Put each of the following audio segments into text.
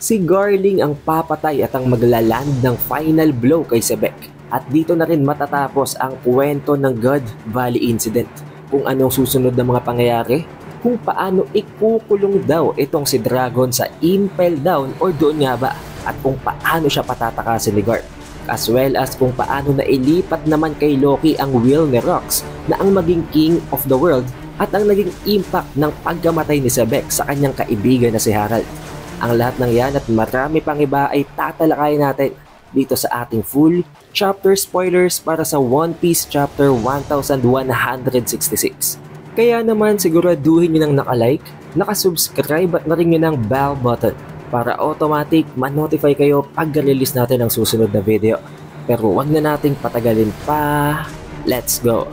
Si Garling ang papatay at ang maglaland ng final blow kay Sebek. At dito na rin matatapos ang kwento ng God Valley Incident. Kung anong susunod na mga pangyayari, kung paano ikukulong daw itong si Dragon sa Impel Down or doon nga ba, at kung paano siya patatakasin ni Garp. As well as kung paano na ilipat naman kay Loki ang will ni Rox na ang maging king of the world at ang naging impact ng pagkamatay ni Sebek sa kanyang kaibigan na si Harald. Ang lahat ng yan at marami pang iba ay tatalakayin natin dito sa ating full chapter spoilers para sa One Piece chapter 1166. Kaya naman siguraduhin nyo ng nakalike, nakasubscribe at na-ring nyo ng bell button para automatic ma-notify kayo pag release natin ang susunod na video. Pero wag na nating patagalin pa. Let's go!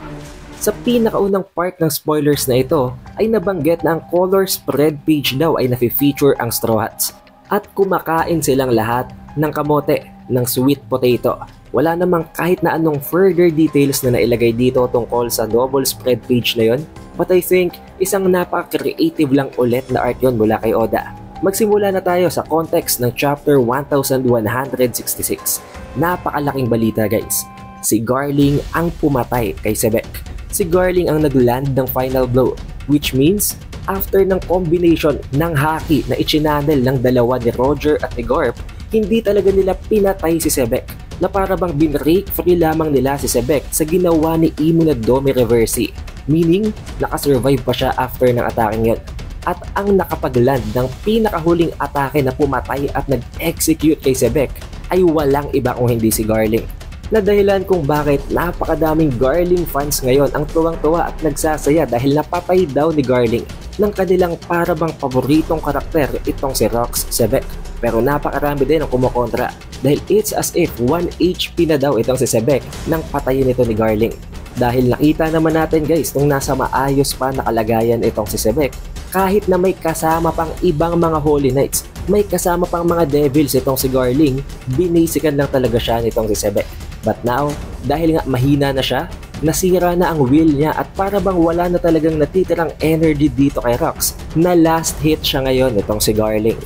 Sa pinakaunang part ng spoilers na ito ay nabanggit na ang color spread page daw ay nafe-feature ang Straw Hats at kumakain silang lahat ng kamote ng sweet potato. Wala namang kahit na anong further details na nailagay dito tungkol sa double spread page na yon, but I think isang napaka-creative lang ulit na art yon mula kay Oda. Magsimula na tayo sa context ng chapter 1166. Napakalaking balita guys. Si Garling ang pumatay kay Sebek. Si Garling ang nagland ng final blow, which means after ng combination ng haki na ichinanel ng dalawa ni Roger at ni Garp, hindi talaga nila pinatay si Sebek, na para bang binrake free lamang nila si Sebek sa ginawa ni Imo na Domi Reversi, meaning nakasurvive pa siya after ng ataking yun. At ang nakapagland ng pinakahuling atake na pumatay at nag-execute kay Sebek ay walang iba kung hindi si Garling. Na dahilan kung bakit napakadaming Garling fans ngayon ang tuwang-tuwa at nagsasaya dahil napatay daw ni Garling ng kanilang parabang paboritong karakter itong si Rox Sebek. Pero napakarami din ang kumukontra dahil it's as if 1 HP na daw itong si Sebek nang patayin ito ni Garling. Dahil nakita naman natin guys nung nasa maayos pa na kalagayan itong si Sebek, kahit na may kasama pang ibang mga Holy Knights, may kasama pang mga Devils itong si Garling, binisikan lang talaga siya nitong si Sebek. But now, dahil nga mahina na siya, nasira na ang will niya at para bang wala na talagang natitirang energy dito kay Rox, na last hit siya ngayon itong si Garling.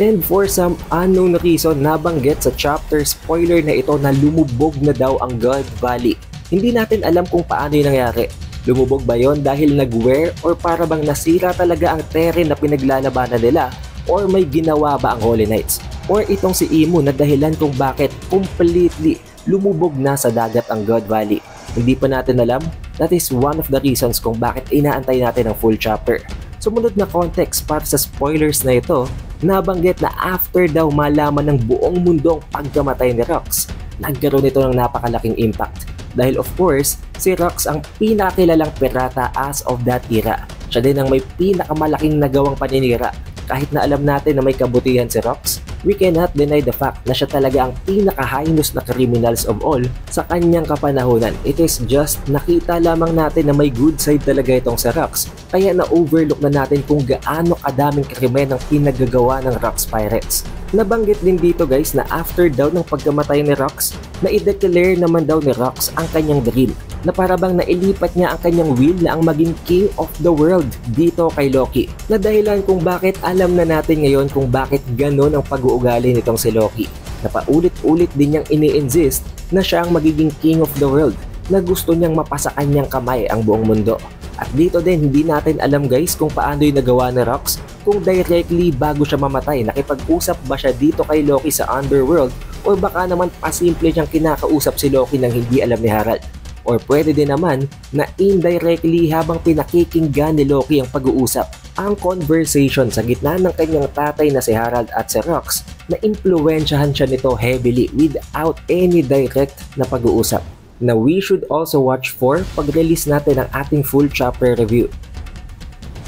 And for some unknown reason, nabanggit sa chapter spoiler na ito na lumubog na daw ang God Valley. Hindi natin alam kung paano yung nangyari. Lumubog ba yon dahil nag-wear or para bang nasira talaga ang terrain na pinaglalabanan nila or may ginawa ba ang Holy Knights? Or itong si Imo na dahilan kung bakit completely lumubog na sa dagat ang God Valley. Hindi pa natin alam. That is one of the reasons kung bakit inaantay natin ang full chapter. Sumunod na context para sa spoilers na ito, nabanggit na after daw malaman ng buong mundo ang pagkamatay ni Rox, nagkaroon ito ng napakalaking impact. Dahil of course, si Rox ang pinakakilalang pirata as of that era. Siya din ang may pinakamalaking nagawang paninira. Kahit na alam natin na may kabutihan si Rox, we cannot deny the fact na siya talaga ang pinaka-heinous na criminals of all sa kanyang kapanahunan. It is just nakita lamang natin na may good side talaga itong si Rox. Kaya na-overlook na natin kung gaano kadaming krimen ang pinagagawa ng Rox Pirates. Nabanggit din dito guys na after daw ng pagkamatay ni Rox, na i-declare naman daw ni Rox ang kanyang dream na para bang nailipat niya ang kanyang will na ang maging king of the world dito kay Loki. Na dahilan kung bakit alam na natin ngayon kung bakit ganon ang pag-uugali nitong si Loki. Na paulit-ulit din niyang ini-insist na siya ang magiging king of the world, na gusto niyang mapasa kanyang kamay ang buong mundo. At dito din hindi natin alam guys kung paano yung nagawa ni Rox, kung directly bago siya mamatay nakipag-usap ba siya dito kay Loki sa Underworld o baka naman pasimple niyang kinakausap si Loki nang hindi alam ni Harald. Or pwede din naman na indirectly habang pinakikinggan ni Loki ang pag-uusap, ang conversation sa gitna ng kanyang tatay na si Harald at si Rox, na impluwensyahan siya nito heavily without any direct na pag-uusap. Na we should also watch for pag-release natin ng ating full chapter review.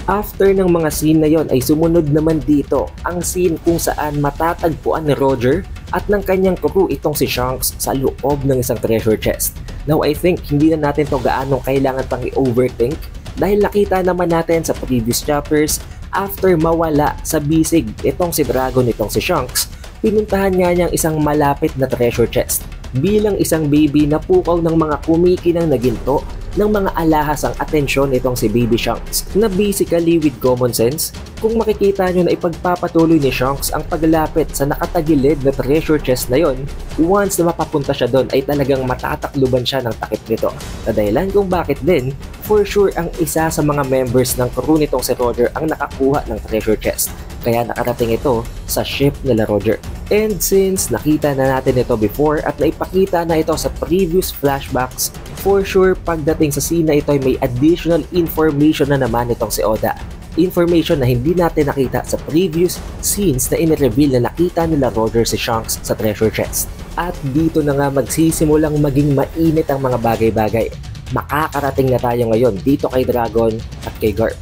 After ng mga scene na yon ay sumunod naman dito ang scene kung saan matatagpuan ni Roger at ng kanyang crew itong si Shanks sa loob ng isang treasure chest. Now I think hindi na natin to gaano kailangan pang i-overthink dahil nakita naman natin sa previous chapters after mawala sa bisig itong si Dragon itong si Shanks, pinuntahan nga niyang isang malapit na treasure chest bilang isang baby na pukaw ng mga kumikinang na ginto ng mga alahas ang atensyon nitong si Baby Shanks na basically with common sense, kung makikita nyo na ipagpapatuloy ni Shanks ang paglapit sa nakatagilid na treasure chest na yon, once na mapapunta siya doon ay talagang matatakluban siya ng takip nito. Na dahilan kung bakit din, for sure ang isa sa mga members ng crew nitong si Roger ang nakakuha ng treasure chest. Kaya nakarating ito sa ship nila Roger. And since nakita na natin ito before at naipakita na ito sa previous flashbacks, for sure pagdating sa scene na ito ay may additional information na naman itong si Oda. Information na hindi natin nakita sa previous scenes na in-reveal na nakita nila Roger si Shanks sa treasure chest. At dito na nga magsisimulang maging mainit ang mga bagay-bagay. Makakarating na tayo ngayon dito kay Dragon at kay Garp.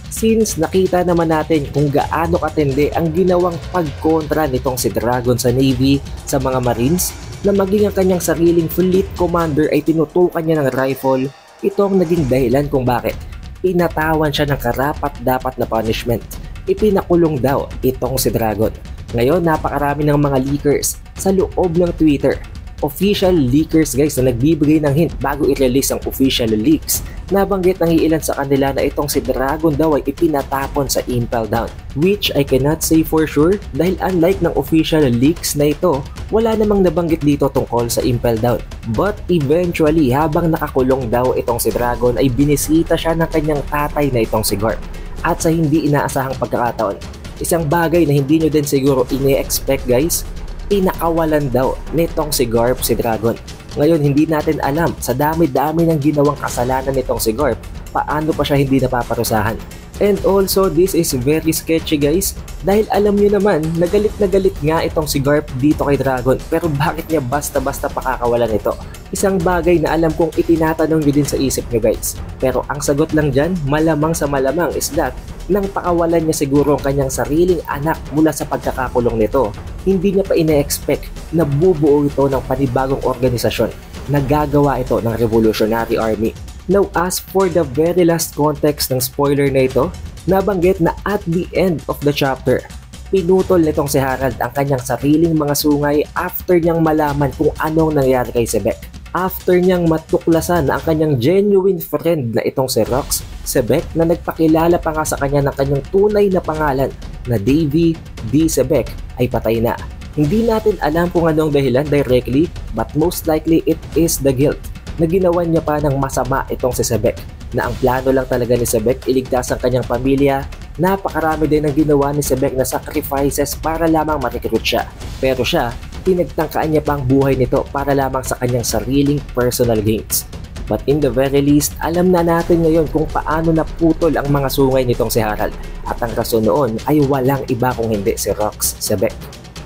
Since nakita naman natin kung gaano katindi ang ginawang pagkontra nitong si Dragon sa Navy sa mga Marines na maging ang kanyang sariling fleet commander ay tinutukan niya ng rifle, ito ang naging dahilan kung bakit pinatawan siya ng karapat-dapat na punishment. Ipinakulong daw itong si Dragon. Ngayon napakarami ng mga leakers sa loob ng Twitter. Official leakers guys na nagbibigay ng hint bago i-release ang official leaks. Nabanggit ng ilan sa kanila na itong si Dragon daw ay ipinatapon sa Impel Down, which I cannot say for sure dahil unlike ng official leaks na ito, wala namang nabanggit dito tungkol sa Impel Down. But eventually, habang nakakulong daw itong si Dragon ay binisita siya ng kanyang tatay na itong si Garp. At sa hindi inaasahang pagkakataon, isang bagay na hindi nyo din siguro ini-expect guys, pinakawalan daw nitong si Garp si Dragon. Ngayon hindi natin alam sa dami-dami ng ginawang kasalanan nitong si Garp, paano pa siya hindi napaparusahan. And also this is very sketchy guys dahil alam nyo naman na galit nga itong si Garp dito kay Dragon, pero bakit niya basta-basta pakakawalan ito? Isang bagay na alam kong itinatanong nyo din sa isip nyo guys, pero ang sagot lang dyan malamang sa malamang is that nang pakawalan niya siguro ang kanyang sariling anak mula sa pagkakakulong nito, hindi niya pa ine-expect na bubuo ito ng panibagong organisasyon na gagawa ito ng Revolutionary Army. Now as for the very last context ng spoiler na ito, nabanggit na at the end of the chapter, pinutol nitong si Harald ang kanyang sariling mga sungay after niyang malaman kung anong nangyari kay Sebek. After niyang matuklasan ang kanyang genuine friend na itong si Rox Sebek na nagpakilala pa nga sa kanya ng kanyang tunay na pangalan na Davy D. Sebek ay patay na. Hindi natin alam kung anong dahilan directly, but most likely it is the guilt na ginawan niya pa ng masama itong si Sebek, na ang plano lang talaga ni Sebek iligtas ang kanyang pamilya. Napakarami din ang ginawa ni Sebek na sacrifices para lamang ma-recruit siya, pero siya pinagtangkaan niya pa ang buhay nito para lamang sa kanyang sariling personal gains. But in the very least, alam na natin ngayon kung paano naputol ang mga sungay nitong si Harald, at ang rason noon ay walang iba kung hindi si Rox Sebek.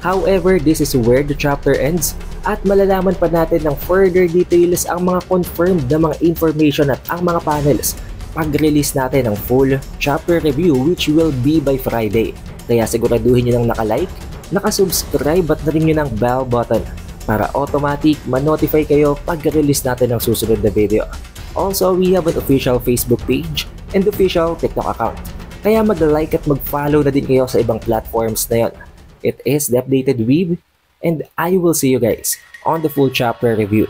However, this is where the chapter ends at malalaman pa natin ng further details ang mga confirmed na mga information at ang mga panels pag-release natin ng full chapter review, which will be by Friday. Kaya siguraduhin nyo nang naka-like, naka-subscribe at na rin nyo ng bell button para automatic ma-notify kayo pag-release natin ng susunod na video. Also, we have an official Facebook page and official TikTok account. Kaya mag-like at mag-follow na din kayo sa ibang platforms na yon. It is The Updated Weeb, and I will see you guys on the full chapter review.